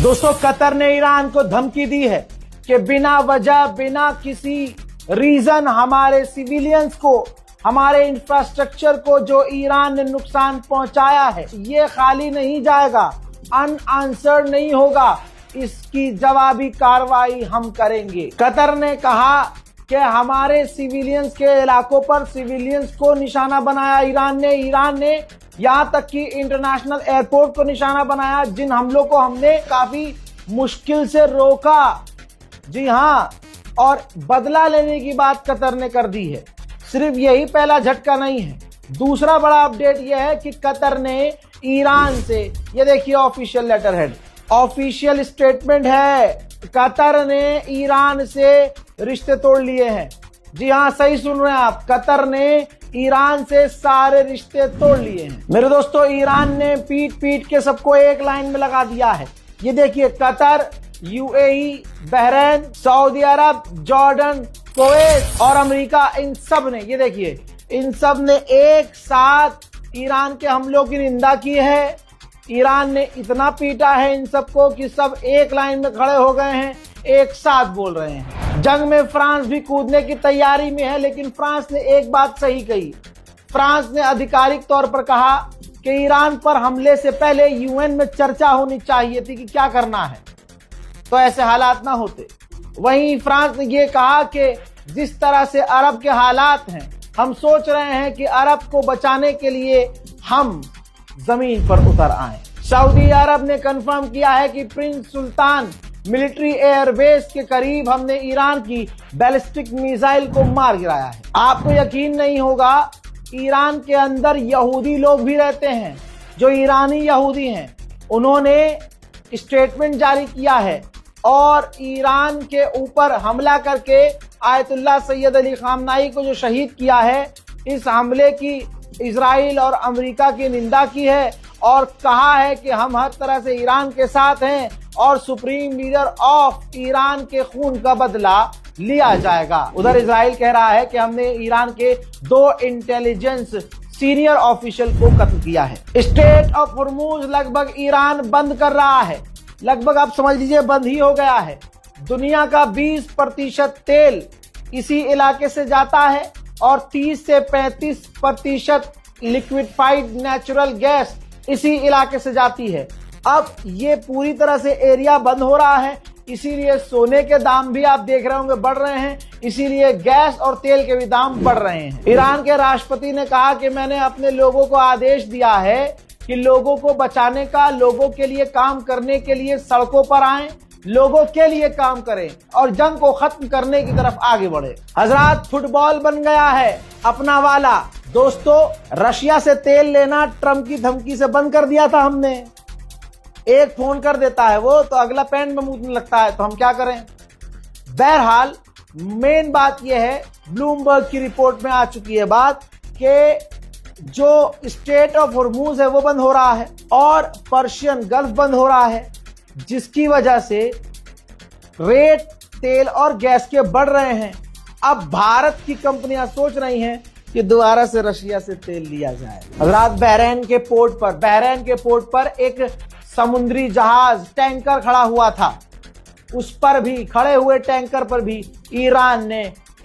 दोस्तों, कतर ने ईरान को धमकी दी है कि बिना वजह, बिना किसी रीजन हमारे सिविलियंस को, हमारे इंफ्रास्ट्रक्चर को जो ईरान ने नुकसान पहुंचाया है, ये खाली नहीं जाएगा, अनआंसर्ड नहीं होगा। इसकी जवाबी कार्रवाई हम करेंगे। कतर ने कहा कि हमारे सिविलियंस के इलाकों पर सिविलियंस को निशाना बनाया ईरान ने यहां तक कि इंटरनेशनल एयरपोर्ट को निशाना बनाया, जिन हमलों को हमने काफी मुश्किल से रोका। जी हां, और बदला लेने की बात कतर ने कर दी है। सिर्फ यही पहला झटका नहीं है, दूसरा बड़ा अपडेट यह है कि कतर ने ईरान से, ये देखिए official letter head, official statement है, कतर ने ईरान से रिश्ते तोड़ लिए हैं। जी हां, सही सुन रहे हैं आप, कतर ने ईरान से सारे रिश्ते तोड़ लिए हैं। मेरे दोस्तों, ईरान ने पीट पीट के सबको एक लाइन में लगा दिया है। ये देखिए, कतर, यूएई, बहरीन, सऊदी अरब, जॉर्डन, कुवैत और अमेरिका, इन सब ने, ये देखिए, इन सब ने एक साथ ईरान के हमलों की निंदा की है। ईरान ने इतना पीटा है इन सबको कि सब एक लाइन में खड़े हो गए हैं, एक साथ बोल रहे हैं। जंग में फ्रांस भी कूदने की तैयारी में है, लेकिन फ्रांस ने एक बात सही कही। फ्रांस ने आधिकारिक तौर पर कहा कि ईरान पर हमले से पहले यूएन में चर्चा होनी चाहिए थी कि क्या करना है, तो ऐसे हालात ना होते। वहीं फ्रांस ने यह कहा कि जिस तरह से अरब के हालात हैं, हम सोच रहे हैं कि अरब को बचाने के लिए हम जमीन पर उतर आए। सऊदी अरब ने कंफर्म किया है कि प्रिंस सुल्तान मिलिट्री एयरबेस के करीब हमने ईरान की बैलिस्टिक मिसाइल को मार गिराया है। आपको यकीन नहीं होगा, ईरान के अंदर यहूदी लोग भी रहते हैं जो ईरानी यहूदी हैं। उन्होंने स्टेटमेंट जारी किया है और ईरान के ऊपर हमला करके आयतुल्लाह सैयद अली खामनाई को जो शहीद किया है, इस हमले की इजराइल और अमेरिका की निंदा की है और कहा है कि हम हर तरह से ईरान के साथ हैं और सुप्रीम लीडर ऑफ ईरान के खून का बदला लिया जाएगा। उधर इजराइल कह रहा है कि हमने ईरान के 2 इंटेलिजेंस सीनियर ऑफिशियल को कत्ल किया है। स्ट्रेट ऑफ हॉर्मुज लगभग ईरान बंद कर रहा है, लगभग आप समझ लीजिए बंद ही हो गया है। दुनिया का 20% तेल इसी इलाके से जाता है और 30 से 35% लिक्विफाइड नेचुरल गैस इसी इलाके से जाती है। अब ये पूरी तरह से एरिया बंद हो रहा है, इसीलिए सोने के दाम भी आप देख रहे होंगे बढ़ रहे हैं, इसीलिए गैस और तेल के भी दाम बढ़ रहे हैं। ईरान के राष्ट्रपति ने कहा कि मैंने अपने लोगों को आदेश दिया है कि लोगों को बचाने का, लोगों के लिए काम करने के लिए सड़कों पर आएं, लोगों के लिए काम करें और जंग को खत्म करने की तरफ आगे बढ़े। हजरात, फुटबॉल बन गया है अपना वाला। दोस्तों, रशिया से तेल लेना ट्रम्प की धमकी से बंद कर दिया था हमने। एक फोन कर देता है वो तो अगला पैंट में मुंह लगता है, तो हम क्या करें। बहरहाल, मेन बात यह है, ब्लूमबर्ग की रिपोर्ट में आ चुकी है बात कि जो स्ट्रेट ऑफ हॉर्मुज है वो बंद हो रहा है और पर्शियन गल्फ बंद हो रहा है, जिसकी वजह से रेट तेल और गैस के बढ़ रहे हैं। अब भारत की कंपनियां सोच रही हैं कि दोबारा से रशिया से तेल लिया जाए। हजरात, बहरीन के पोर्ट पर एक समुद्री जहाज टैंकर खड़ा हुआ था, उस पर भी, खड़े हुए टैंकर पर भी ईरान ने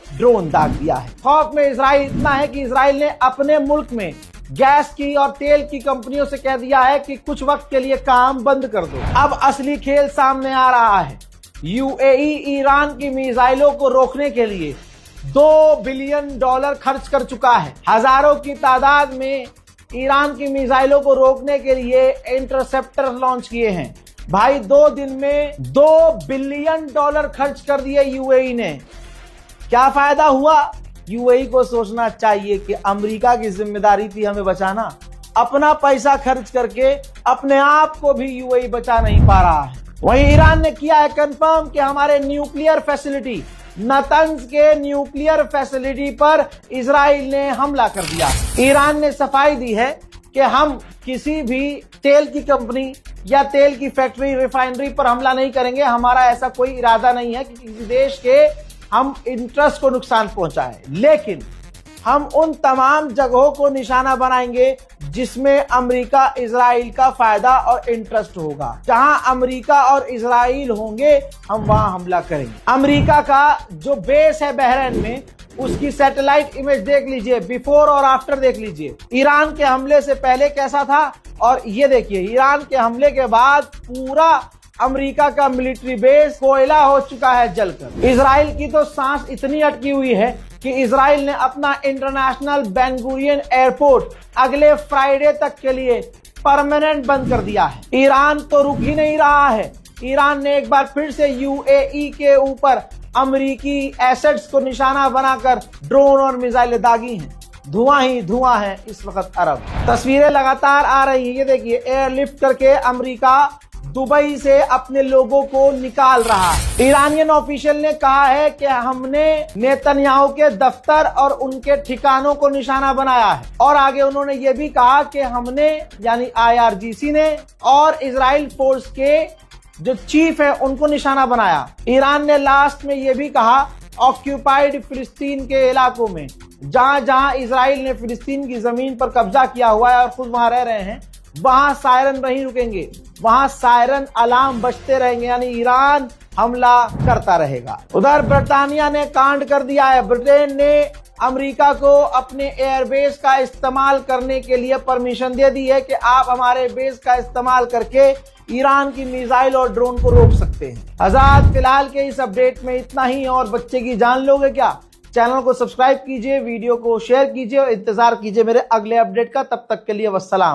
ड्रोन दाग दिया है। खौफ में इजराइल इतना है कि इजराइल ने अपने मुल्क में गैस की और तेल की कंपनियों से कह दिया है कि कुछ वक्त के लिए काम बंद कर दो। अब असली खेल सामने आ रहा है। यूएई ईरान की मिसाइलों को रोकने के लिए $2 बिलियन खर्च कर चुका है। हजारों की तादाद में ईरान की मिसाइलों को रोकने के लिए इंटरसेप्टर लॉन्च किए हैं। भाई, 2 दिन में $2 बिलियन खर्च कर दिए यूएई ने। क्या फायदा हुआ? यूएई को सोचना चाहिए कि अमेरिका की जिम्मेदारी थी हमें बचाना, अपना पैसा खर्च करके अपने आप को भी यूएई बचा नहीं पा रहा है। वहीं ईरान ने किया है कंफर्म कि हमारे न्यूक्लियर फैसिलिटी, नतंज के न्यूक्लियर फैसिलिटी पर इजराइल ने हमला कर दिया। ईरान ने सफाई दी है कि हम किसी भी तेल की कंपनी या तेल की फैक्ट्री, रिफाइनरी पर हमला नहीं करेंगे। हमारा ऐसा कोई इरादा नहीं है कि किसी देश के हम इंटरेस्ट को नुकसान पहुंचाएं, लेकिन हम उन तमाम जगहों को निशाना बनाएंगे जिसमें अमेरिका इजराइल का फायदा और इंटरेस्ट होगा। जहां अमेरिका और इजराइल होंगे हम वहां हमला करेंगे। अमेरिका का जो बेस है बहरीन में, उसकी सैटेलाइट इमेज देख लीजिए, बिफोर और आफ्टर देख लीजिए। ईरान के हमले से पहले कैसा था और ये देखिए ईरान के हमले के बाद पूरा अमेरिका का मिलिट्री बेस कोयला हो चुका है जलकर। इजराइल की तो सांस इतनी अटकी हुई है कि इजराइल ने अपना इंटरनेशनल बेन गुरियन एयरपोर्ट अगले फ्राइडे तक के लिए परमानेंट बंद कर दिया है। ईरान तो रुक ही नहीं रहा है। ईरान ने एक बार फिर से यूएई के ऊपर अमेरिकी एसेट्स को निशाना बनाकर ड्रोन और मिसाइलें दागी हैं। धुआं ही धुआं है इस वक्त अरब। तस्वीरें लगातार आ रही है, ये देखिए एयरलिफ्ट करके अमेरिका दुबई से अपने लोगों को निकाल रहा है। ईरानियन ऑफिशियल ने कहा है कि हमने नेतन्याहू के दफ्तर और उनके ठिकानों को निशाना बनाया है, और आगे उन्होंने ये भी कहा कि हमने यानी IRGC ने और इजराइल फोर्स के जो चीफ है उनको निशाना बनाया। ईरान ने लास्ट में ये भी कहा ऑक्यूपाइड फिलिस्तीन के इलाकों में, जहां जहां इजराइल ने फिलिस्तीन की जमीन पर कब्जा किया हुआ है और खुद वहां रह रहे हैं, वहां सायरन नहीं रुकेंगे, वहां सायरन अलार्म बजते रहेंगे, यानी ईरान हमला करता रहेगा। उधर ब्रिटानिया ने कांड कर दिया है। ब्रिटेन ने अमेरिका को अपने एयरबेस का इस्तेमाल करने के लिए परमिशन दे दी है कि आप हमारे बेस का इस्तेमाल करके ईरान की मिसाइल और ड्रोन को रोक सकते हैं। आजाद फिलहाल के इस अपडेट में इतना ही, और बच्चे की जान लोगे क्या? चैनल को सब्सक्राइब कीजिए, वीडियो को शेयर कीजिए और इंतजार कीजिए मेरे अगले अपडेट का। तब तक के लिए वस्सलाम।